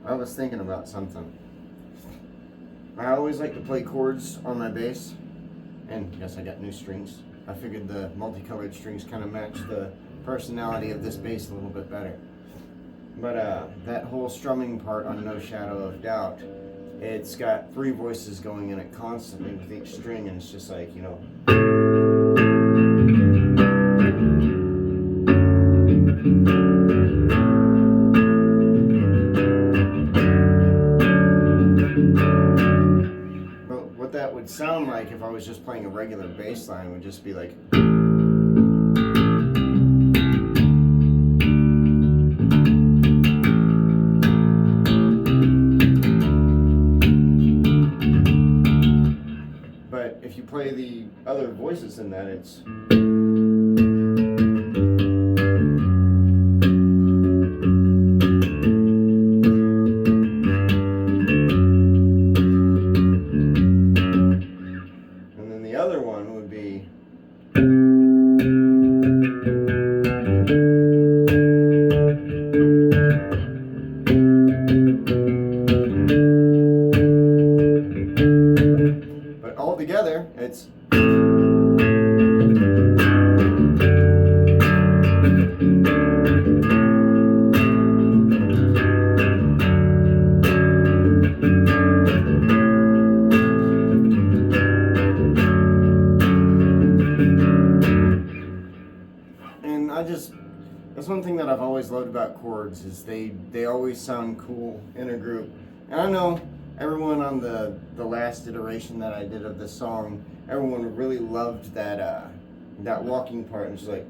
I was thinking about something. I always like to play chords on my bass, and yes, I got new strings. I figured the multicolored strings kind of match the personality of this bass a little bit better. But that whole strumming part on No Shadow of Doubt, it's got 3 voices going in it constantly with each string, and it's just like, you know. But what that would sound like if I was just playing a regular bass line would just be like. But if you play the other voices in that, it's. And then the other one would be. But all together, it's. And that's one thing that I've always loved about chords is they always sound cool in a group. And I know everyone on the last iteration that I did of this song, everyone really loved that walking part, and it's like.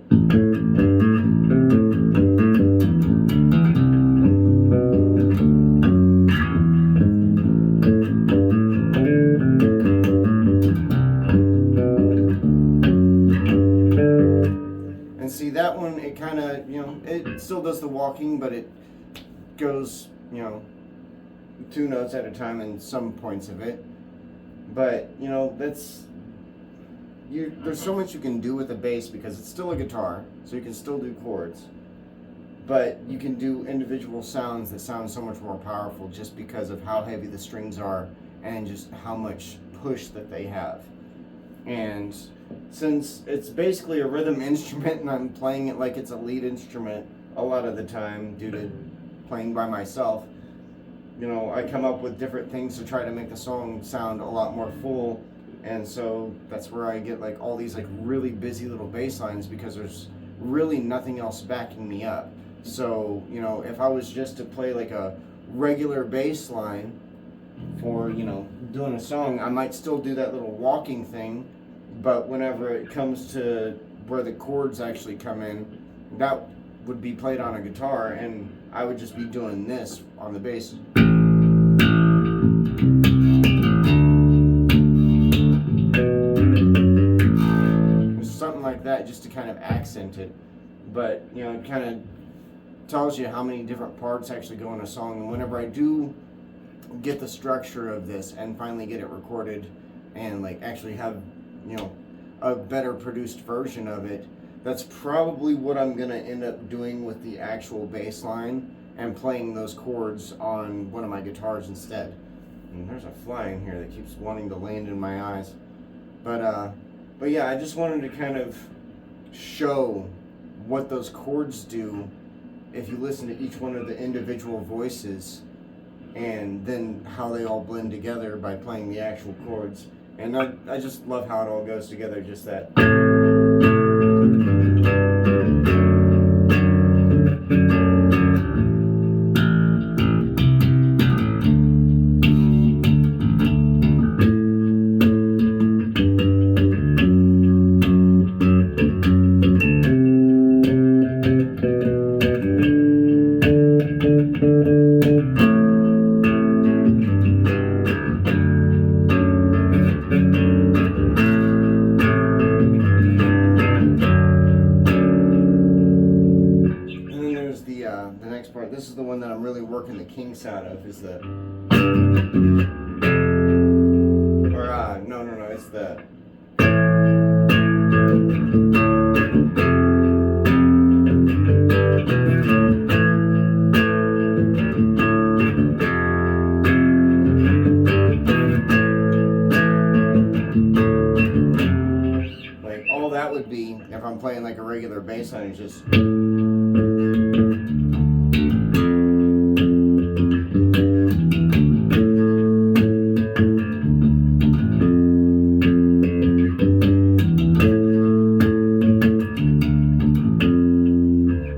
And see, that one, it kind of, you know, it still does the walking, but it goes, you know, 2 notes at a time in some points of it. But, you know, there's so much you can do with the bass because it's still a guitar, so you can still do chords. But you can do individual sounds that sound so much more powerful just because of how heavy the strings are and just how much push that they have. And since it's basically a rhythm instrument and I'm playing it like it's a lead instrument a lot of the time due to playing by myself, you know, I come up with different things to try to make the song sound a lot more full. And so that's where I get like all these like really busy little bass lines because there's really nothing else backing me up. So, you know, if I was just to play like a regular bass line for, you know, doing a song, I might still do that little walking thing. But whenever it comes to where the chords actually come in, that would be played on a guitar, and I would just be doing this on the bass. Something like that just to kind of accent it. But, you know, it kind of tells you how many different parts actually go in a song. And whenever I do get the structure of this and finally get it recorded and like actually have, you know, a better produced version of it, that's probably what I'm gonna end up doing with the actual bass line and playing those chords on one of my guitars instead. And there's a fly in here that keeps wanting to land in my eyes. But yeah, I just wanted to kind of show what those chords do if you listen to each one of the individual voices and then how they all blend together by playing the actual chords. And I just love how it all goes together, just that. The next part, this is the one that I'm really working the kinks out of, is the, or no, it's the, playing like a regular bass line. It's just.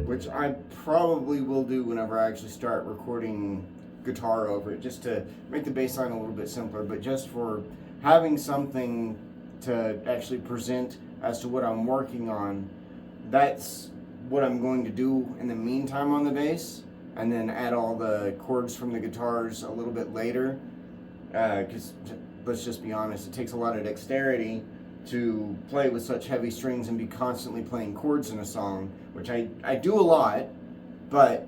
Which I probably will do whenever I actually start recording guitar over it, just to make the bass line a little bit simpler, but just for having something to actually present as to what I'm working on. That's what I'm going to do in the meantime on the bass, and then add all the chords from the guitars a little bit later, because let's just be honest, it takes a lot of dexterity to play with such heavy strings and be constantly playing chords in a song, which I do a lot, but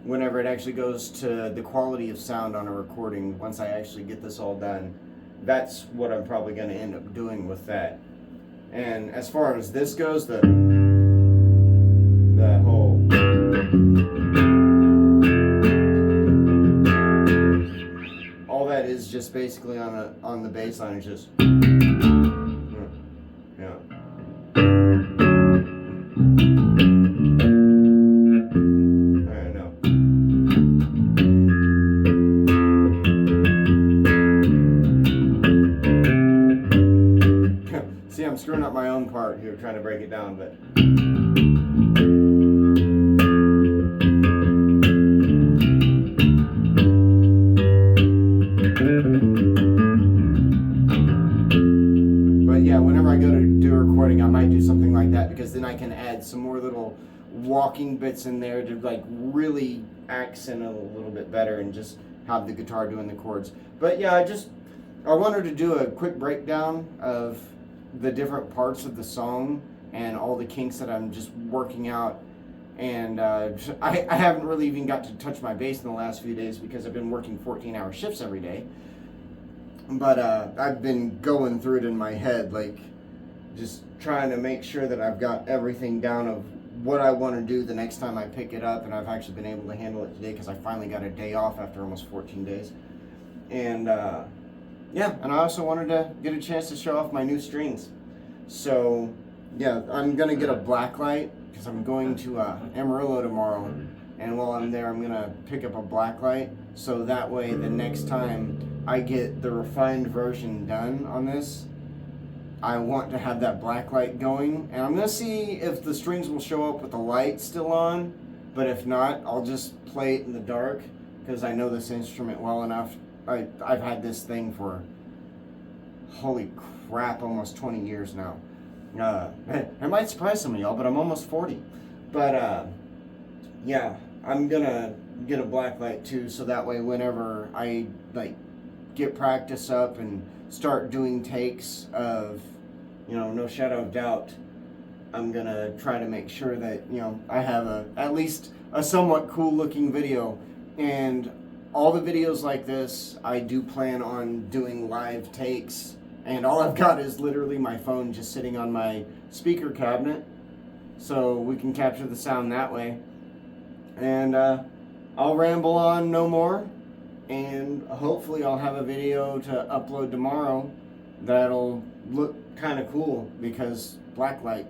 whenever it actually goes to the quality of sound on a recording, once I actually get this all done, that's what I'm probably going to end up doing with that. And as far as this goes, the whole all that is just basically on the bass line. It's just yeah. I know. See, I'm screwing up my own part here trying to break it down, but yeah, whenever I go to do a recording, I might do something like that, because then I can add some more little walking bits in there to like really accent it a little bit better and just have the guitar doing the chords. But yeah, I wanted to do a quick breakdown of the different parts of the song and all the kinks that I'm just working out. And I haven't really even got to touch my bass in the last few days because I've been working 14-hour shifts every day. But I've been going through it in my head, like just trying to make sure that I've got everything down of what I want to do the next time I pick it up. And I've actually been able to handle it today because I finally got a day off after almost 14 days. And yeah, and I also wanted to get a chance to show off my new strings. So yeah, I'm going to get a black light because I'm going to Amarillo tomorrow. And while I'm there, I'm going to pick up a black light. So that way the next time I get the refined version done on this, I want to have that black light going. And I'm going to see if the strings will show up with the light still on. But if not, I'll just play it in the dark because I know this instrument well enough. I've had this thing for, holy crap, almost 20 years now. It might surprise some of y'all, but I'm almost 40. But yeah, I'm going to get a black light too, so that way whenever I get practice up and start doing takes of, no shadow of doubt, I'm gonna try to make sure that I have at least a somewhat cool looking video. And all the videos like this, I do plan on doing live takes, and all I've got is literally my phone just sitting on my speaker cabinet, so we can capture the sound that way. And I'll ramble on no more, and hopefully I'll have a video to upload tomorrow that'll look kind of cool because blacklight